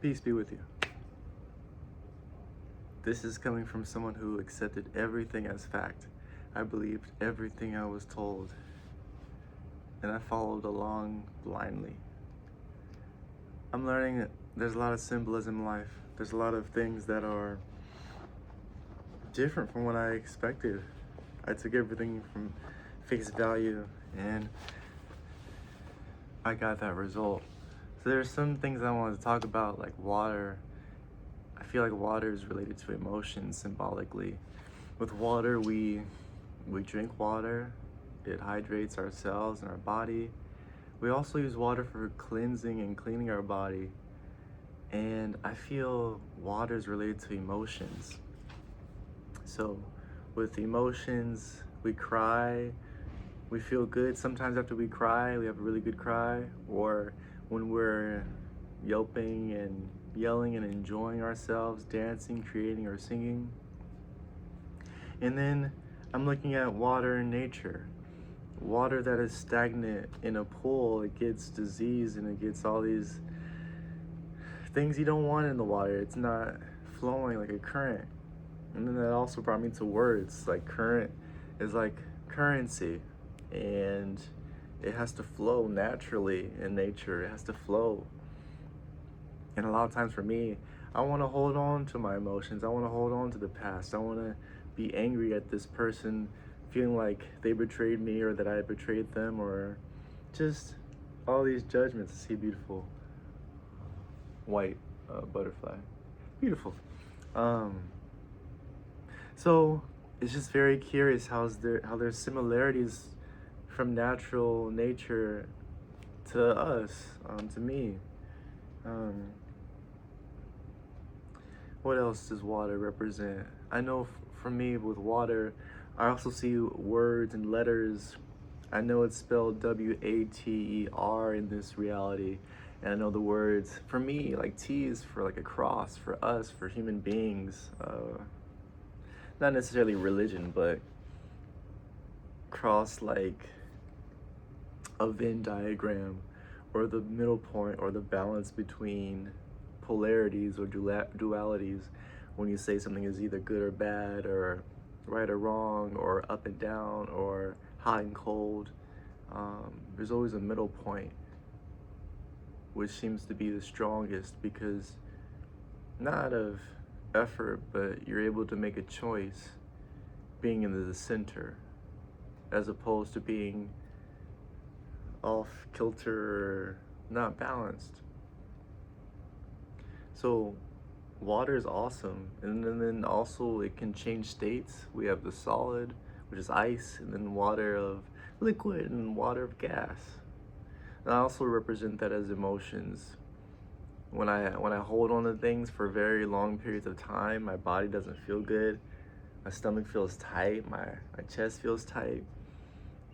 Peace be with you. This is coming from someone who accepted everything as fact. I believed everything I was told, and I followed along blindly. I'm learning that there's a lot of symbolism in life. There's a lot of things that are different from what I expected. I took everything from face value, and I got that result. So there's some things I wanted to talk about, like water. I feel like water is related to emotions symbolically. With water, we drink water. It hydrates our cells and our body. We also use water for cleansing and cleaning our body. And I feel water is related to emotions. So with emotions, we cry, we feel good. Sometimes after we cry, we have a really good cry. Or when we're yelping and yelling and enjoying ourselves, dancing, creating, or singing. And then I'm looking at water in nature. Water that is stagnant in a pool, it gets disease and it gets all these things you don't want in the water. It's not flowing like a current. And then that also brought me to words. Like current is like currency, and it has to flow naturally in nature. It has to flow. And a lot of times for me, I want to hold on to my emotions. I want to hold on to the past. I want to be angry at this person, feeling like they betrayed me or that I betrayed them, or just all these judgments. I see a beautiful white butterfly. Beautiful. So it's just very curious how there's similarities from natural nature to us, to me. What else does water represent? I know for me with water, I also see words and letters. I know it's spelled W-A-T-E-R in this reality. And I know the words, for me, like T is for like a cross, for us, for human beings. Not necessarily religion, but cross like a Venn diagram, or the middle point, or the balance between polarities or dualities, when you say something is either good or bad, or right or wrong, or up and down, or hot and cold. There's always a middle point, which seems to be the strongest, because not out of effort, but you're able to make a choice being in the center, as opposed to being off kilter or not balanced. So water is awesome, and then also it can change states. We have the solid, which is ice, and then water of liquid and water of gas. And I also represent that as emotions. When I hold on to things for very long periods of time, my body doesn't feel good. My stomach feels tight, my chest feels tight.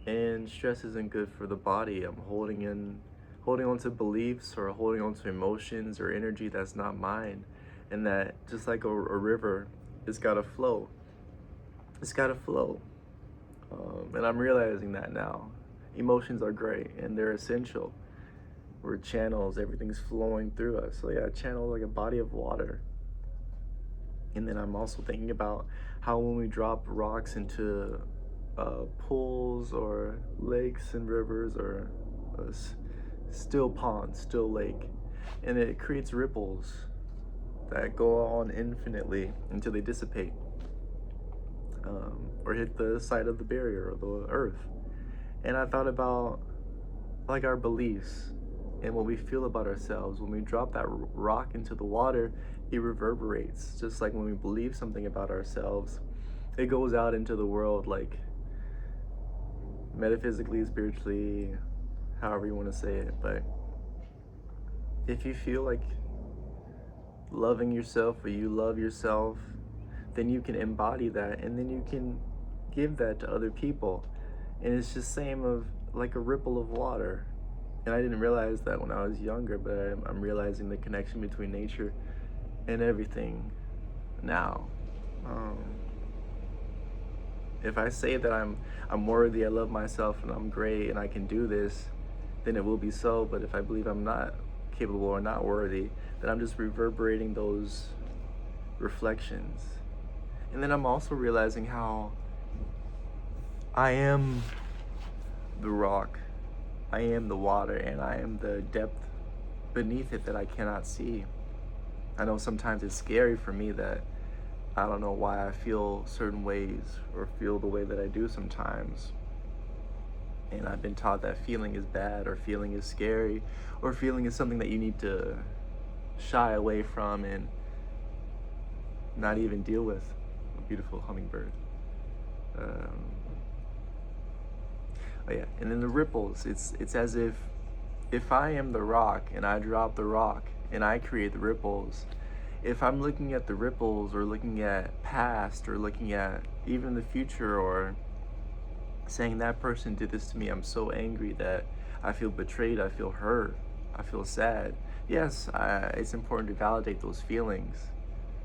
And stress isn't good for the body. I'm holding on to beliefs, or holding on to emotions or energy that's not mine. And that, just like a river, it's gotta flow. It's gotta flow. And I'm realizing that now. Emotions are great and they're essential. We're channels, everything's flowing through us. So yeah, channel like a body of water. And then I'm also thinking about how when we drop rocks into pools or lakes and rivers, or a still pond, still lake, and it creates ripples that go on infinitely until they dissipate, or hit the side of the barrier or the earth. And I thought about like our beliefs and what we feel about ourselves. When we drop that rock into the water, it reverberates. Just like when we believe something about ourselves, it goes out into the world, like metaphysically, spiritually, however you want to say it. But if you feel like loving yourself, or you love yourself, then you can embody that, and then you can give that to other people. And it's just same of like a ripple of water. And I didn't realize that when I was younger, but I'm realizing the connection between nature and everything now. If I say that I'm worthy, I love myself, and I'm great, and I can do this, then it will be so. But if I believe I'm not capable or not worthy, then I'm just reverberating those reflections. And then I'm also realizing how I am the rock, I am the water, and I am the depth beneath it that I cannot see. I know sometimes it's scary for me that I don't know why I feel certain ways or feel the way that I do sometimes. And I've been taught that feeling is bad, or feeling is scary, or feeling is something that you need to shy away from and not even deal with. A beautiful hummingbird. Oh yeah, and then the ripples. It's as if I am the rock and I drop the rock and I create the ripples. If I'm looking at the ripples, or looking at past, or looking at even the future, or saying that person did this to me, I'm so angry that I feel betrayed, I feel hurt, I feel sad. Yes, it's important to validate those feelings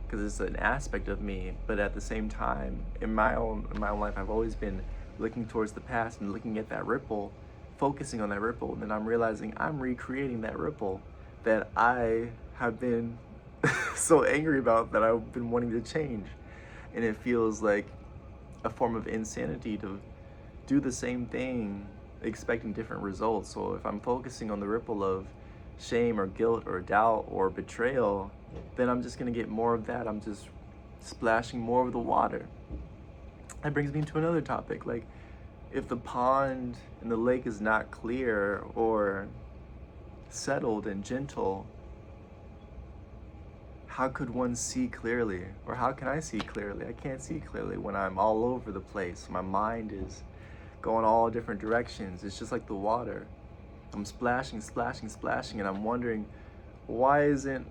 because it's an aspect of me, but at the same time, in my own life, I've always been looking towards the past and looking at that ripple, focusing on that ripple, and then I'm realizing I'm recreating that ripple that I have been so angry about, that I've been wanting to change. And it feels like a form of insanity to do the same thing expecting different results. So if I'm focusing on the ripple of shame or guilt or doubt or betrayal, then I'm just going to get more of that. I'm just splashing more of the water. That brings me to another topic. Like, if the pond and the lake is not clear or settled and gentle, how could one see clearly? Or how can I see clearly? I can't see clearly when I'm all over the place. My mind is going all different directions. It's just like the water. I'm splashing, splashing, splashing, and I'm wondering, why isn't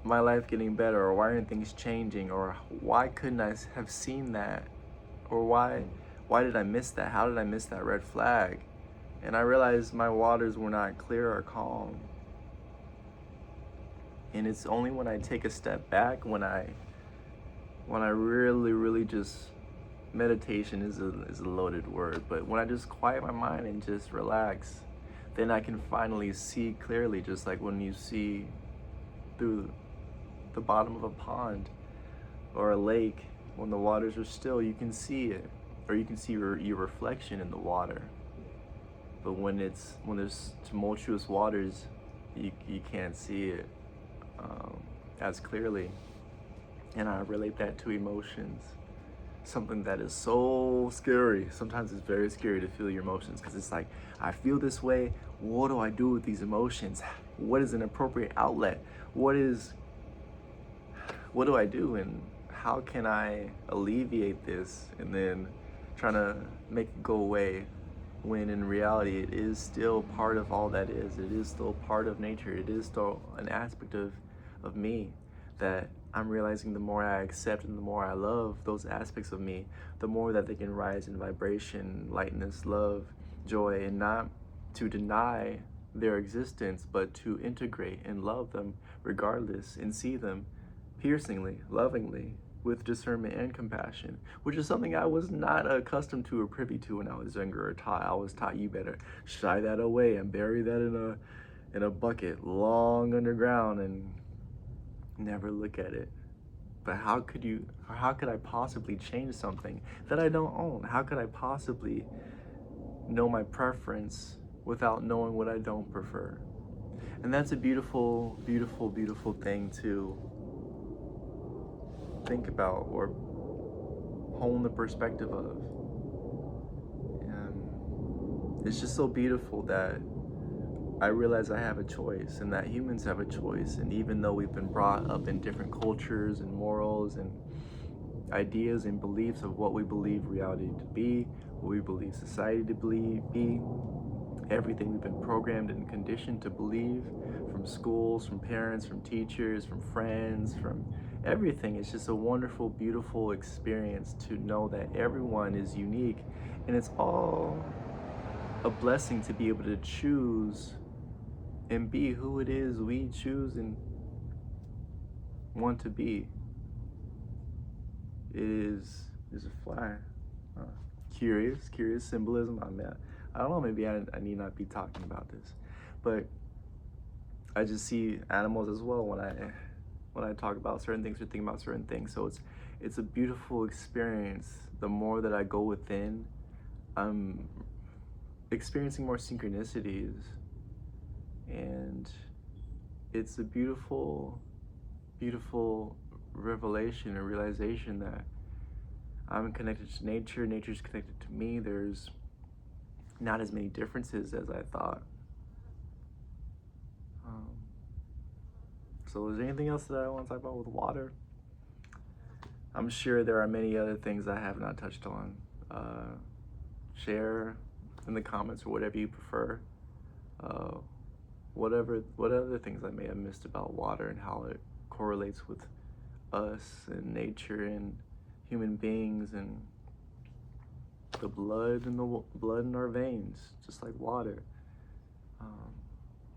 my life getting better? Or why aren't things changing? Or why couldn't I have seen that? Or why did I miss that? How did I miss that red flag? And I realized my waters were not clear or calm. And it's only when I take a step back, when I really just, meditation is a loaded word, but when I just quiet my mind and just relax, then I can finally see clearly, just like when you see through the bottom of a pond or a lake. When the waters are still, you can see it, or you can see your reflection in the water. But when there's tumultuous waters, you can't see it as clearly. And I relate that to emotions. Something that is so scary. Sometimes it's very scary to feel your emotions, because it's like, I feel this way. What do I do with these emotions? What is an appropriate outlet? What do I do, and how can I alleviate this? And then trying to make it go away, when in reality it is still part of all that is. It is still part of nature. It is still an aspect of me that I'm realizing the more I accept and the more I love those aspects of me, the more that they can rise in vibration, lightness, love, joy, and not to deny their existence, but to integrate and love them regardless, and see them piercingly, lovingly, with discernment and compassion, which is something I was not accustomed to or privy to when I was younger, or taught. I was taught, you better shy that away and bury that in a bucket long underground and never look at it. But how could I possibly change something that I don't own? How could I possibly know my preference without knowing what I don't prefer? And that's a beautiful, beautiful, beautiful thing to think about, or hone the perspective of. It's just so beautiful that I realize I have a choice, and that humans have a choice. And even though we've been brought up in different cultures and morals and ideas and beliefs of what we believe reality to be, what we believe society to be, everything we've been programmed and conditioned to believe, from schools, from parents, from teachers, from friends, from everything. It's just a wonderful, beautiful experience to know that everyone is unique, and it's all a blessing to be able to choose and be who it is we choose and want to be. Is a fly. Curious symbolism. I don't know, maybe I need not be talking about this, but I just see animals as well when I talk about certain things or think about certain things. So it's a beautiful experience. The more that I go within, I'm experiencing more synchronicities, and it's a beautiful, beautiful revelation or realization that I'm connected to nature, nature's connected to me. There's not as many differences as I thought. Um, so is there anything else that I want to talk about with water? I'm sure there are many other things I have not touched on. Share in the comments or whatever you prefer. Uh, what other things I may have missed about water and how it correlates with us and nature and human beings and the blood in our veins, just like water. Um,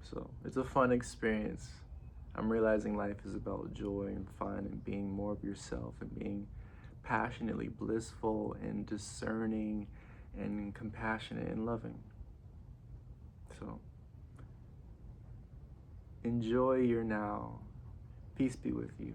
so it's a fun experience. I'm realizing life is about joy and fun and being more of yourself and being passionately blissful and discerning and compassionate and loving. So enjoy your now. Peace be with you.